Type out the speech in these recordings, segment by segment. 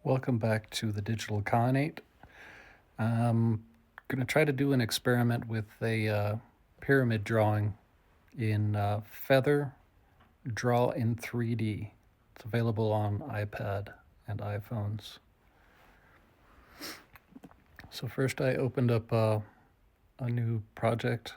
Welcome back to the Digital Khanate. I'm going to try to do an experiment with a pyramid drawing in Feather Draw in 3D. It's available on iPad and iPhones. So first I opened up a new project.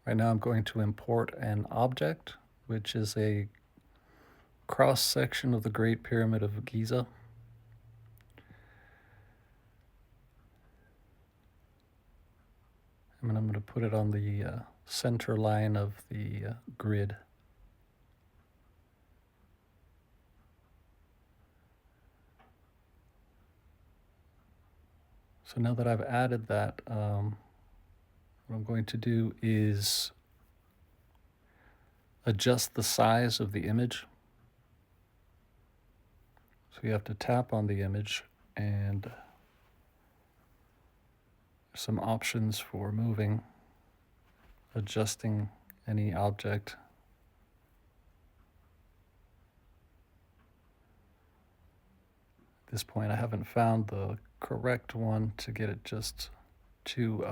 Right now I'm going to import an object, which is a cross-section of the Great Pyramid of Giza. And I'm going to put it on the center line of the grid. So now that I've added that, what I'm going to do is adjust the size of the image. So you have to tap on the image, and some options for moving, adjusting any object. At this point I haven't found the correct one to get it just to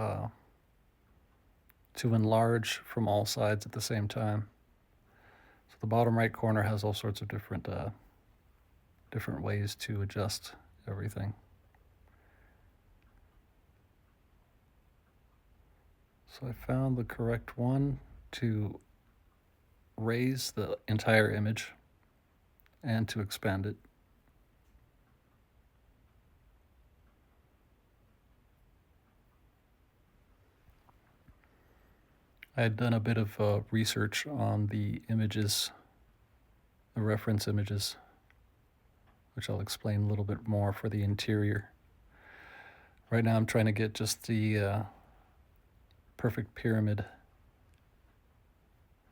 enlarge from all sides at the same time. So the bottom right corner has all sorts of different ways to adjust everything. So I found the correct one to raise the entire image and to expand it. I had done a bit of research on the images, the reference images, which I'll explain a little bit more for the interior. Right now I'm trying to get just the perfect pyramid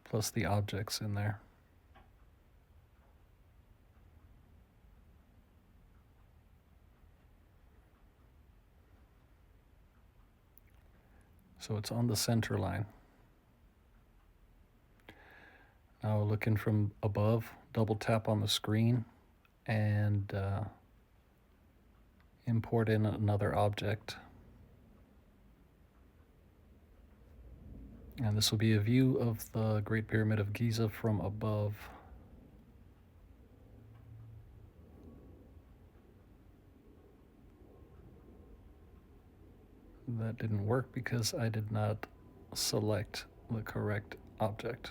plus the objects in there. So it's on the center line. Now looking from above, double tap on the screen and import in another object. And this will be a view of the Great Pyramid of Giza from above. That didn't work because I did not select the correct object.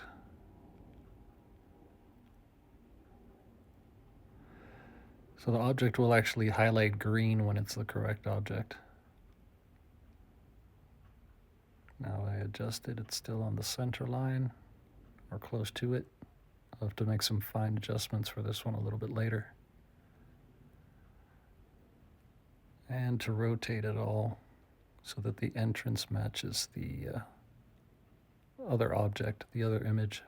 So the object will actually highlight green when it's the correct object. Now I adjusted, it's still on the center line or close to it. I'll have to make some fine adjustments for this one a little bit later. And to rotate it all so that the entrance matches the other object, the other image.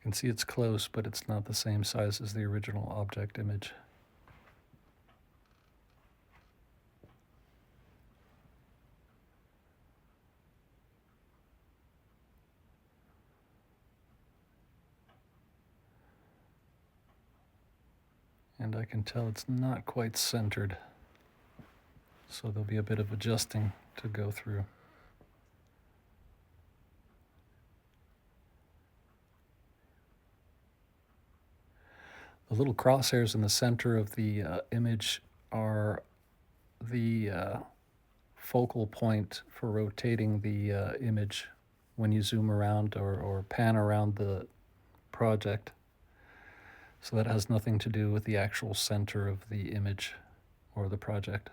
You can see it's close, but it's not the same size as the original object image. And I can tell it's not quite centered, so there'll be a bit of adjusting to go through. The little crosshairs in the center of the image are the focal point for rotating the image when you zoom around or pan around the project. So that has nothing to do with the actual center of the image or the project.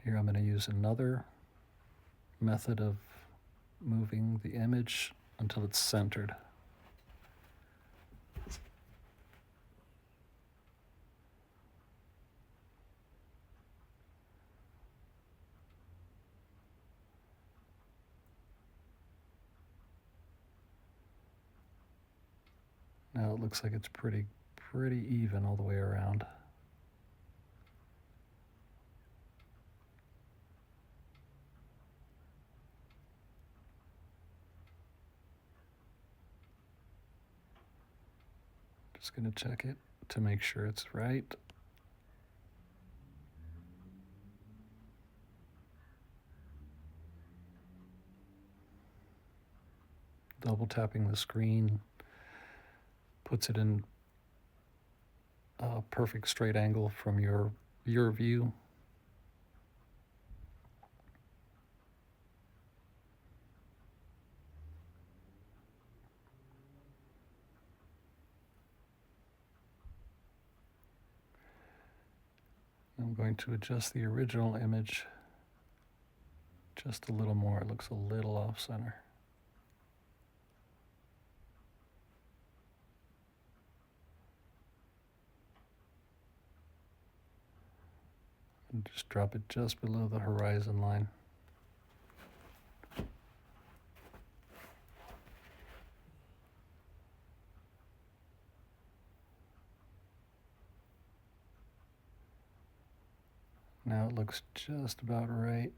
Here I'm going to use another method of moving the image until it's centered. Now it looks like it's pretty even all the way around. Just going to check it to make sure it's right. Double tapping the screen puts it in a perfect straight angle from your view. I'm going to adjust the original image just a little more. It looks a little off center. And just drop it just below the horizon line. Now it looks just about right.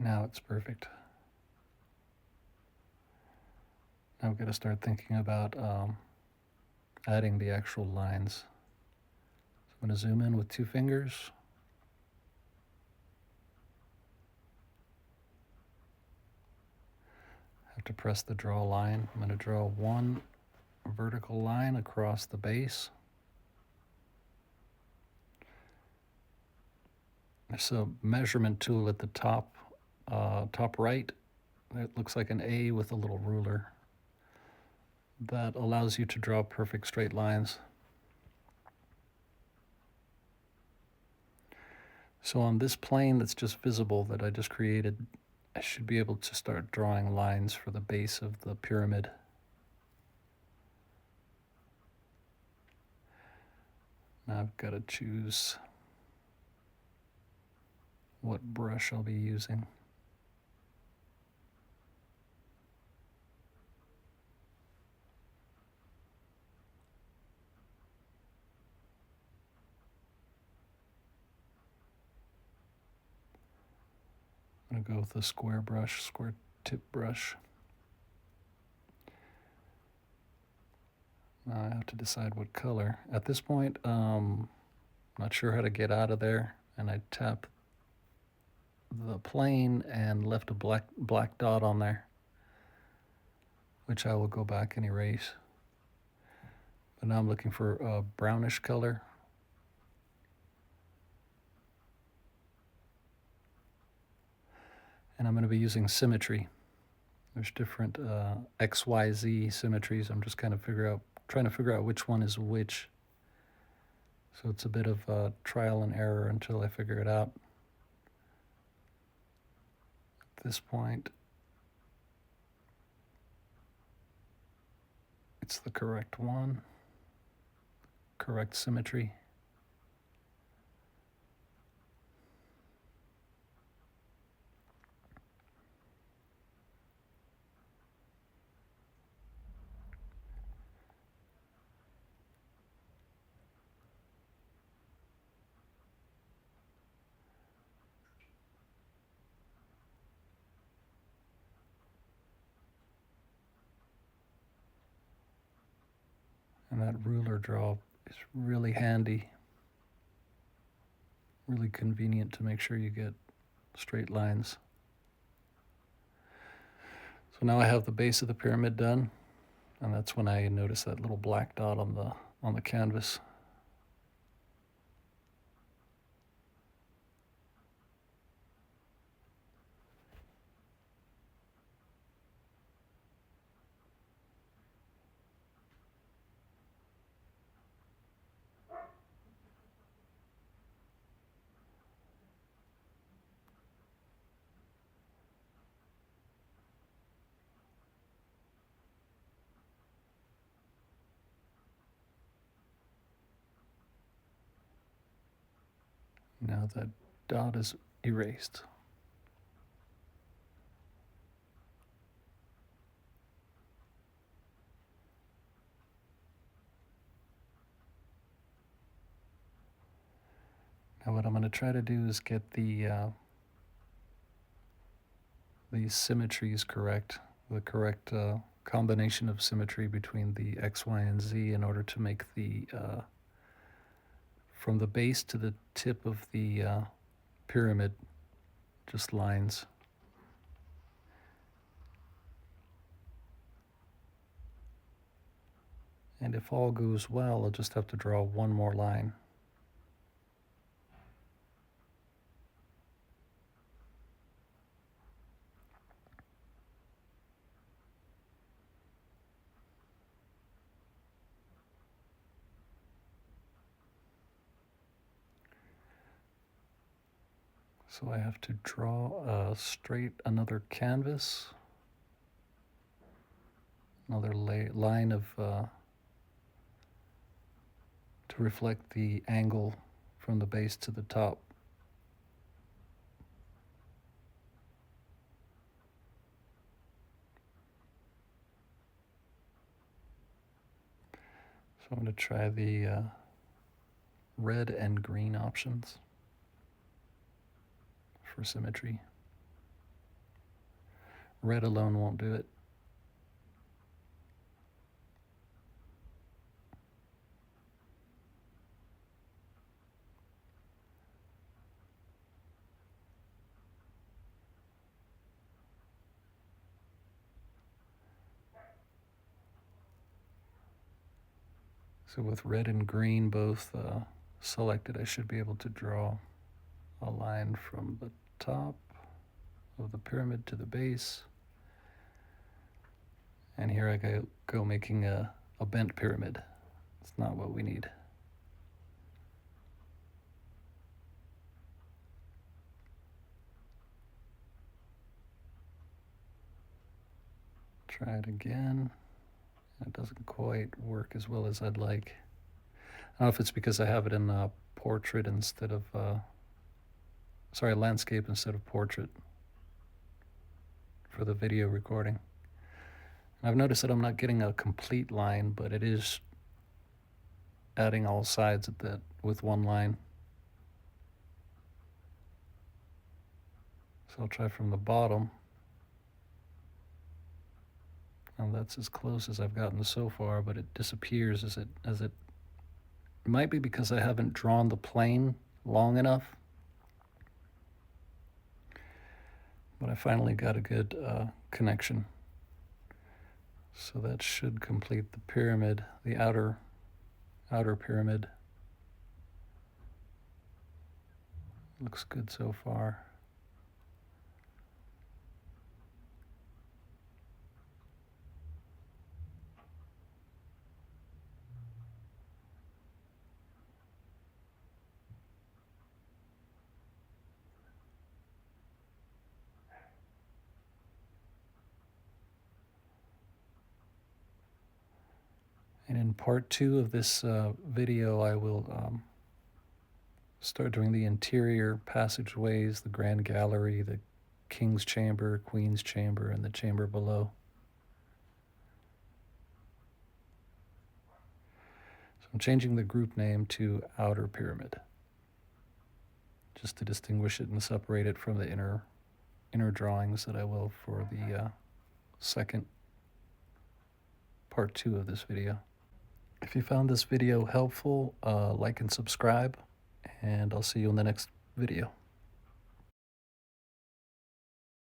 Now it's perfect. Now I've got to start thinking about adding the actual lines. So I'm going to zoom in with 2 fingers. Have to press the draw line. I'm going to draw one vertical line across the base. There's a measurement tool at the top right. It looks like an A with a little ruler. That allows you to draw perfect straight lines. So on this plane that's just visible that I just created, I should be able to start drawing lines for the base of the pyramid. Now I've got to choose what brush I'll be using. I'm going to go with a square brush, square tip brush. Now I have to decide what color. At this point, not sure how to get out of there, and I tap the plane and left a black dot on there, which I will go back and erase. But now I'm looking for a brownish color. And I'm going to be using symmetry. There's different XYZ symmetries. I'm just kind of trying to figure out which one is which. So it's a bit of trial and error until I figure it out. At this point, it's the correct one, correct symmetry. And that ruler draw is really handy, really convenient to make sure you get straight lines. So now I have the base of the pyramid done, and that's when I notice that little black dot on the canvas. Now that dot is erased. Now what I'm going to try to do is get these symmetries correct, the correct combination of symmetry between the X, Y, and Z in order to make the, from the base to the tip of the pyramid, just lines. And if all goes well, I'll just have to draw one more line. So I have to draw another canvas, another line of to reflect the angle from the base to the top. So I'm going to try the red and green options for symmetry. Red alone won't do it. So with red and green both selected, I should be able to draw a line from the top of the pyramid to the base. And here I go making a bent pyramid. It's not what we need. Try it again. It doesn't quite work as well as I'd like. I don't know if it's because I have it in portrait instead of, landscape instead of portrait for the video recording. And I've noticed that I'm not getting a complete line, but it is adding all sides of that with one line. So I'll try from the bottom. And that's as close as I've gotten so far, but it disappears as it might be because I haven't drawn the plane long enough. But I finally got a good connection. So that should complete the pyramid, the outer pyramid. Looks good so far. And in part 2 of this video, I will start doing the interior passageways, the grand gallery, the king's chamber, queen's chamber, and the chamber below. So I'm changing the group name to Outer Pyramid, just to distinguish it and separate it from the inner drawings that I will for the second part 2 of this video. If you found this video helpful, like and subscribe, and I'll see you in the next video.